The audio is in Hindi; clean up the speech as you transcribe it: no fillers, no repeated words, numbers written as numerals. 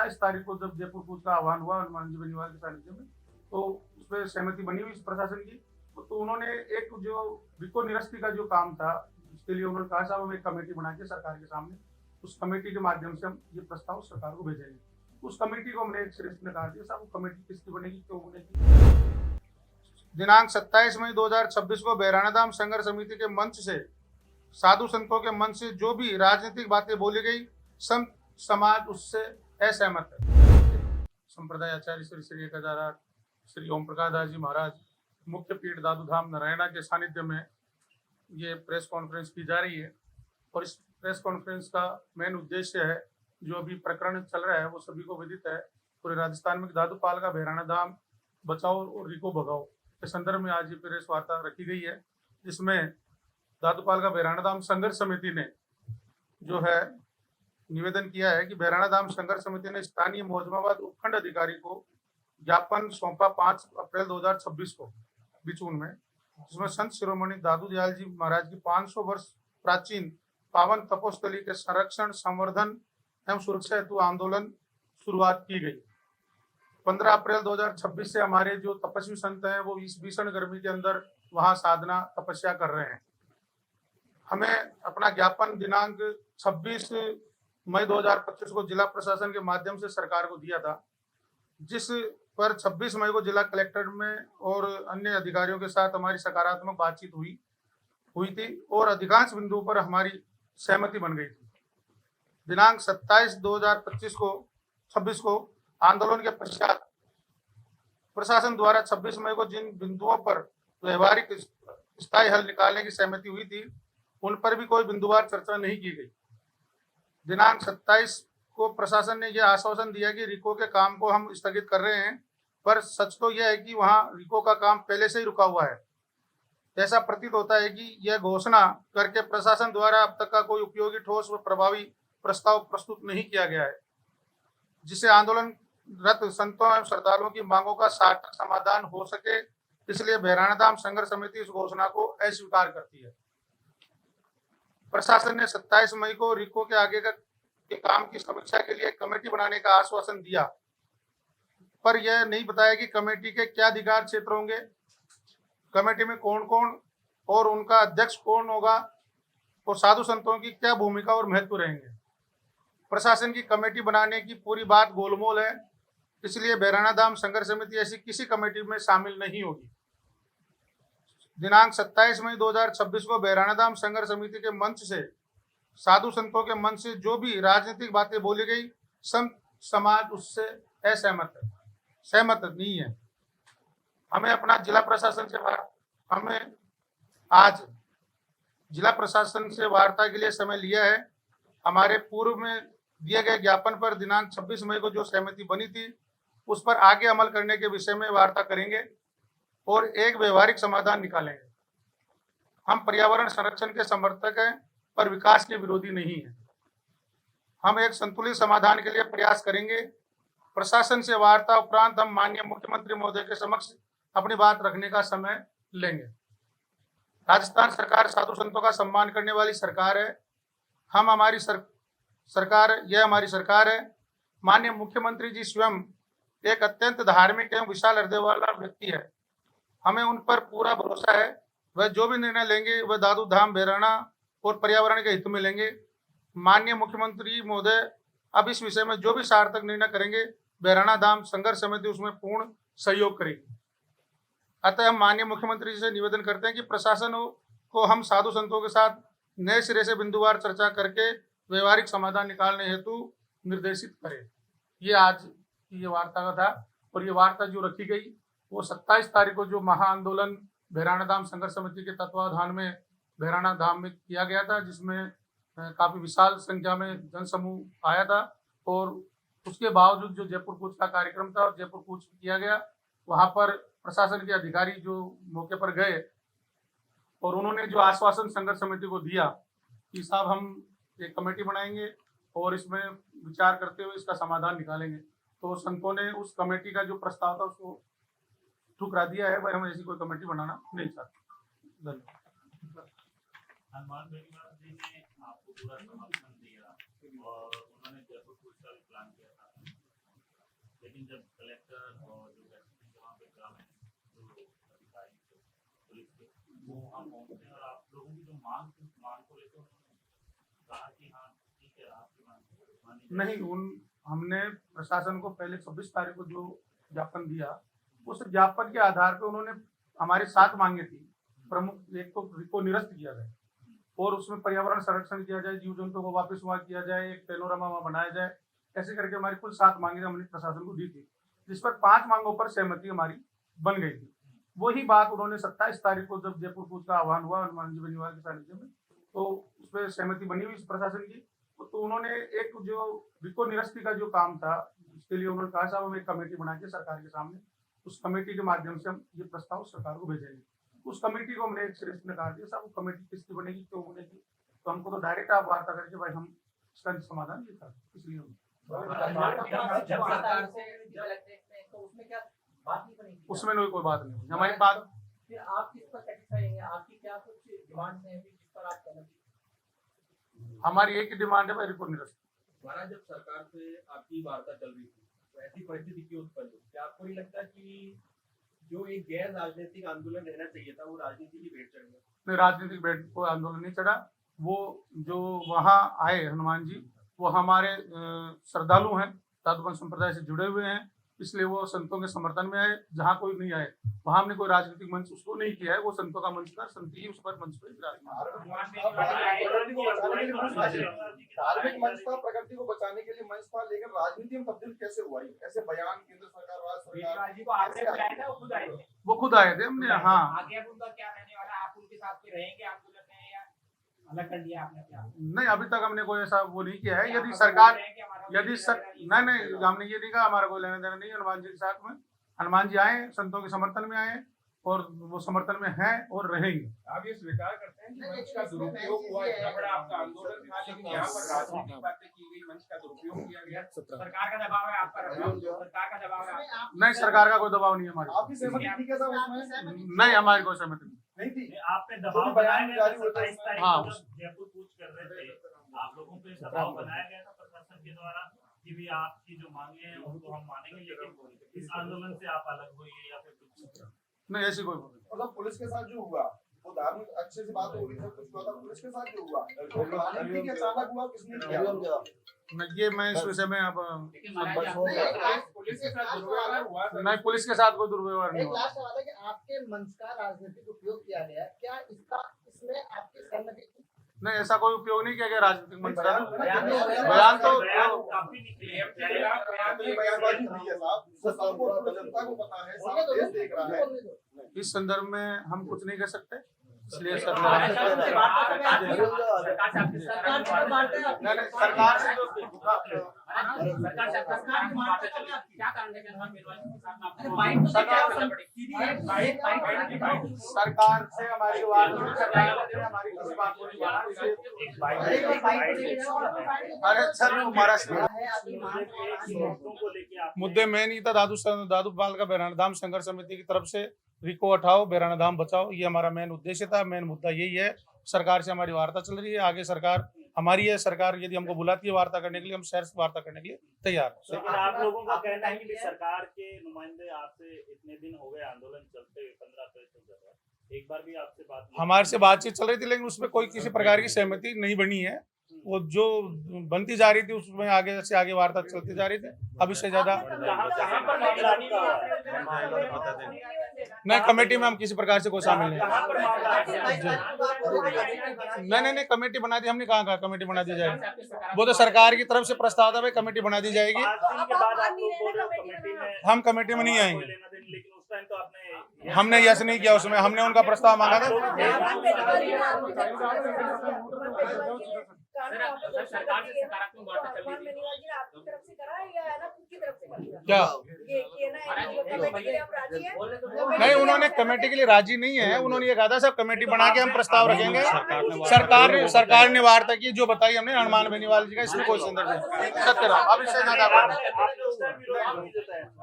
27 तारीख को जब जयपुर कूच का आह्वान हुआ हनुमान जी बेनीवाल के सानिध्य में, तो उसपे सहमति बनी हुई प्रशासन की। तो उन्होंने एक जो रिको निरस्ती का जो काम था, उसके लिए उन्होंने कहा साहब हम एक कमेटी बना के सरकार के सामने, उस कमेटी के माध्यम से हम ये प्रस्ताव सरकार को भेजेंगे। उस कमेटी को हमने एक श्रेष्ठ नकार दिया, साहब वो कमेटी किसकी बनेगी, क्यों बनेगी। दिनांक 27 मई 2026 को बहराना धाम संघर्ष समिति के मंच से, साधु संतों के मंच से जो भी राजनीतिक बातें बोली गई, संत समाज उससे असहमत है। संप्रदाय आचार्य श्री श्री 1008 श्री ओम प्रकाश दास जी महाराज मुख्य पीठ दादू धाम नारायणा के सानिध्य में ये प्रेस कॉन्फ्रेंस की जा रही है। और इस प्रेस कॉन्फ्रेंस का मेन उद्देश्य है, जो अभी प्रकरण चल रहा है वो सभी को विदित है, पूरे राजस्थान में दादूपाल का बहराना धाम बचाओ और रिको भगाओ के संदर्भ में आज ये प्रेस वार्ता रखी गई है, जिसमें दादूपाल का बहराना धाम संघर्ष समिति ने जो है निवेदन किया है कि बहराना धाम संघर्ष समिति ने स्थानीय मोजमाबाद उपखंड अधिकारी को ज्ञापन सौंपा 5 अप्रैल 2026 को बिचून में, जिसमें संत शिरोमणि दादू दयाल जी महाराज की 500 वर्ष प्राचीन पावन तपोस्थली के संरक्षण, संवर्धन एवं सुरक्षा हेतु आंदोलन शुरुआत की गई। 15 अप्रैल 2026 से हमारे जो तपस्वी संत हैं वो इस भीषण गर्मी के अंदर वहां साधना तपस्या कर रहे हैं। हमें अपना ज्ञापन दिनांक 26 मई 2025 को जिला प्रशासन के माध्यम से सरकार को दिया था, जिस पर 26 मई को जिला कलेक्टर में और अन्य अधिकारियों के साथ हमारी सकारात्मक बातचीत हुई थी और अधिकांश बिंदुओं पर हमारी सहमति बन गई थी। दिनांक 27/2025 को 26 को आंदोलन के पश्चात प्रशासन द्वारा 26 मई को जिन बिंदुओं पर व्यवहारिक स्थायी हल निकालने की सहमति हुई थी, उन पर भी कोई बिंदुवार चर्चा नहीं की गई। दिनांक 27 को प्रशासन ने यह आश्वासन दिया कि रिको के काम को हम स्थगित कर रहे हैं, पर सच तो यह है कि वहां रिको का काम पहले से ही रुका हुआ है। ऐसा प्रतीत होता है कि यह घोषणा करके प्रशासन द्वारा अब तक का कोई उपयोगी, ठोस व प्रभावी प्रस्ताव प्रस्तुत नहीं किया गया है, जिससे आंदोलनरत संतों एवं श्रद्धालुओं की मांगों का सार्थक समाधान हो सके। इसलिए बहराना धाम संघर्ष समिति इस घोषणा को अस्वीकार करती है। प्रशासन ने 27 मई को रिको के आगे के काम की समीक्षा के लिए कमेटी बनाने का आश्वासन दिया, पर यह नहीं बताया कि कमेटी के क्या अधिकार क्षेत्र होंगे, कमेटी में कौन कौन और उनका अध्यक्ष कौन होगा और साधु संतों की क्या भूमिका और महत्व रहेंगे। प्रशासन की कमेटी बनाने की पूरी बात गोलमोल है, इसलिए बहराना धाम संघर्ष समिति ऐसी किसी कमेटी में शामिल नहीं होगी। दिनांक 27 मई 2026 को बहराना धाम संघर्ष समिति के मंच से, साधु संतों के मंच से जो भी राजनीतिक बातें बोली गई, संत समाज उससे सहमत नहीं है। हमें अपना जिला प्रशासन से हमें आज जिला प्रशासन से वार्ता के लिए समय लिया है। हमारे पूर्व में दिए गए ज्ञापन पर दिनांक 26 मई को जो सहमति बनी थी, उस पर आगे अमल करने के विषय में वार्ता करेंगे और एक व्यवहारिक समाधान निकालेंगे। हम पर्यावरण संरक्षण के समर्थक हैं, पर विकास के विरोधी नहीं है। हम एक संतुलित समाधान के लिए प्रयास करेंगे। प्रशासन से वार्ता उपरांत हम माननीय मुख्यमंत्री महोदय के समक्ष अपनी बात रखने का समय लेंगे। राजस्थान सरकार साधु संतों का सम्मान करने वाली सरकार है। हमारी सरकार है। माननीय मुख्यमंत्री जी स्वयं एक अत्यंत धार्मिक एवं विशाल हृदय वाला व्यक्ति है। हमें उन पर पूरा भरोसा है। वह जो भी निर्णय लेंगे वह दादू धाम, बहराना और पर्यावरण के हित में लेंगे। माननीय मुख्यमंत्री महोदय अब इस विषय में जो भी सार्थक निर्णय करेंगे, बहराना धाम संघर्ष समिति उसमें पूर्ण सहयोग करेगी। अतः हम माननीय मुख्यमंत्री जी से निवेदन करते हैं कि प्रशासन को हम साधु संतों के साथ नए सिरे से बिंदुवार चर्चा करके व्यवहारिक समाधान निकालने हेतु निर्देशित करें। ये आज की ये वार्ता का था। और ये वार्ता जो रखी गई वो 27 तारीख को जो महाआंदोलन बहराना धाम संघर्ष समिति के तत्वाधान में बहराना धाम में किया गया था, जिसमें काफी विशाल संख्या में जनसमूह आया था। और उसके बावजूद जो जयपुर कूच का कार्यक्रम था और जयपुर कूच किया गया, वहां पर प्रशासन के अधिकारी जो मौके पर गए और उन्होंने जो आश्वासन संघर्ष समिति को दिया कि साहब हम एक कमेटी बनाएंगे और इसमें विचार करते हुए इसका समाधान निकालेंगे, तो संतों ने उस कमेटी का जो प्रस्ताव था उसको ठुकरा दिया है। भाई हम ऐसी कोई कमेटी बनाना नहीं चाहते। धन्यवाद। हनुमान बेनीवाल जी ने आपको पूरा समर्थन दिया और उन्होंने जयपुर कूच का भी प्लान किया था, लेकिन जब कलेक्टर और जो वहाँ पे काम है जो अधिकारी पुलिस के वो वहाँ पहुँचते हैं और आप लोगों की जो मांग को लेकर कहा कि हाँ ठीक है आपकी मांग नहीं, हमने प्रशासन को पहले 26 तारीख को जो ज्ञापन दिया, उस ज्ञापन के आधार पर उन्होंने हमारी 7 मांगे थी। प्रमुख एक तो रिको निरस्त किया जाए और उसमें पर्यावरण संरक्षण किया जाए, जीव जंतुओं को वापस वहाँ किया जाए, एक पैनोरामा वहाँ बनाया जाए, ऐसे करके हमारी कुल 7 मांगे हमने प्रशासन को दी थी, जिस पर 5 मांगों पर सहमति हमारी बन गई थी। वही बात उन्होंने 27 तारीख को जब जयपुर कूच का आह्वान हुआ हनुमान जी बेनीवाल के सानिध्य में, तो उस पर सहमति बनी हुई प्रशासन की। तो उन्होंने एक जो रिको निरस्ती का जो काम था, उसके लिए उन्होंने कहा साहब हम एक कमेटी बना के सरकार के सामने, उस कमेटी के माध्यम से हम ये प्रस्ताव सरकार को भेजेंगे। उस कमेटी को हमने एक श्रेष्ठ ने कहा साहब वो कमेटी किसकी बनेगी, क्यों बनेगी, तो हमको तो डायरेक्ट आप वार्ता करके भाई हम इसका समाधान ये था, इसलिए उसमें कोई बात नहीं हुई हमारी बात। फिर आप किस पर सेटिस्फाई हैं, आपकी क्या कुछ डिमांड्स हैं जिस पर आप सहमति? हमारी एक ही डिमांड है भाई रिको निरस्त। महाराज जब सरकार से आपकी वार्ता चल रही थी तो ऐसी परिस्थिति क्यों उत्पन्न हुई? क्या आपको नहीं लगता कि जो एक गैर राजनीतिक आंदोलन रहना चाहिए था वो राजनीति की भेंट चढ़ गया? नहीं, राजनीतिक भेंट को आंदोलन नहीं चढ़ा। वो जो वहाँ आए हनुमान जी, वो हमारे श्रद्धालु हैं, साधु संप्रदाय से जुड़े हुए हैं, इसलिए वो संतों के समर्थन में आए। जहाँ कोई नहीं आए वहाँ हमने कोई राजनीतिक मंच उसको नहीं किया है, वो संतों का मंच था, संत ही उस पर मंच पर धार्मिक मंच था, प्रकृति को बचाने के लिए मंच था, लेकिन राजनीति में तब्दील कैसे हुआ? ऐसे बयान केंद्र सरकार, राज्य सरकार वो खुद आए थे। हमने हाँ आगे अब उनका क्या रहने वाला, आप उनके साथ में रहेंगे आंदोलन में या अलग कर लिया आपने? क्या नहीं, अभी तक हमने कोई ऐसा वो नहीं किया है। यदि सरकार नहीं, हमने ये नहीं कहा हमारा कोई लेना देना नहीं हनुमान जी के साथ में। हनुमान जी आए, संतों के समर्थन में आए और वो समर्थन में हैं और रहेंगे। आप ये स्वीकार करते हैं कि मंच का दुरुपयोग हुआ? इतना बड़ा आपका आंदोलन था, लेकिन यहाँ पर राजनीतिक बातें की गई, मंच का दुरुपयोग किया गया। सरकार का दबाव है आप पर? सरकार का दबाव है? नहीं, सरकार का कोई दबाव नहीं है हमारे। आपकी सहमति थी क्या साहब उसमें? नहीं, हमारी कोई सहमति नहीं थी। आपने दबाव बनाया गया था 27 तारीख हाँ, को जब जयपुर कूच कर रहे थे, आप लोगों पे दबाव बनाया गया था प्रशासन के द्वारा कि भी आपकी जो मांगे हैं उनको हम मानेंगे, लेकिन इस आंदोलन से आप अलग होइए या फिर कुछ? नहीं, ऐसी कोई मतलब पुलिस के साथ जो हुआ वो धार्मिक अच्छे से बात हो रही है, कुछ हुआ था पुलिस के साथ जो हुआ वो राजनीति के अचानक हुआ, किसने किया? नहीं, ये मैं इस विषय में अब पुलिस के साथ दुर्व्यवहार हुआ? नहीं, पुलिस के साथ कोई दुर्व्यवहार नहीं एक हुआ। लास्ट सवाल है कि आपके मंच का राजनीतिक उपयोग किया गया, क्या इसमें आपकी सहमति? नहीं, ऐसा कोई उपयोग नहीं किया गया राजनीतिक मंच का। बयान तो काफी निकले बयानबाजी हुई है साहब, सबको जनता को पता है, सारा देश देख रहा है। इस संदर्भ में हम कुछ नहीं कर सकते, इसलिए सरकार से हमारी हमारी किसी बात को नहीं अरे सर महाराष्ट्र मुद्दे में नहीं था। दादू पाल का बैराना धाम संघर्ष समिति की तरफ से रिको हटाओ, बैराना धाम बचाओ, ये हमारा मेन उद्देश्य था। मेन मुद्दा यही है। सरकार से हमारी वार्ता चल रही है, आगे सरकार हमारी है। सरकार यदि हमको बुलाती है वार्ता करने के लिए, हम शहर से वार्ता करने के लिए तैयार हैं। लेकिन आप लोगों का कहना है कि सरकार के नुमाइंदे आपसे इतने दिन हो गए आंदोलन चलते हुए, 15 अप्रैल से चल रहा है, एक बार भी आपसे बात नहीं? हमारे से बातचीत चल रही थी, लेकिन उसमें कोई किसी प्रकार की सहमति नहीं बनी है। वो जो बनती जा रही थी उसमें आगे से आगे वार्ता चलती जा रही थी। अब इससे ज्यादा नहीं, कमेटी में हम किसी प्रकार से कोई शामिल नहीं। नहीं, कमेटी बना दी हमने। कहाँ कमेटी बना दी जाएगी? वो तो सरकार की तरफ से प्रस्ताव था भाई कमेटी बना दी जाएगी। हम कमेटी में नहीं आएंगे। लेकिन उस टाइम तो आपने हमने यस नहीं किया, उसमें हमने उनका प्रस्ताव मांगा था। क्या नहीं, उन्होंने कमेटी के लिए राजी नहीं है। उन्होंने ये कहा था सब कमेटी बना के हम प्रस्ताव रखेंगे। सरकार ने वार्ता की, जो बताई हमने हनुमान बेनीवाल जी का, इसमें कोई संदर्भ नहीं। सत्य रहा, अब इससे ज्यादा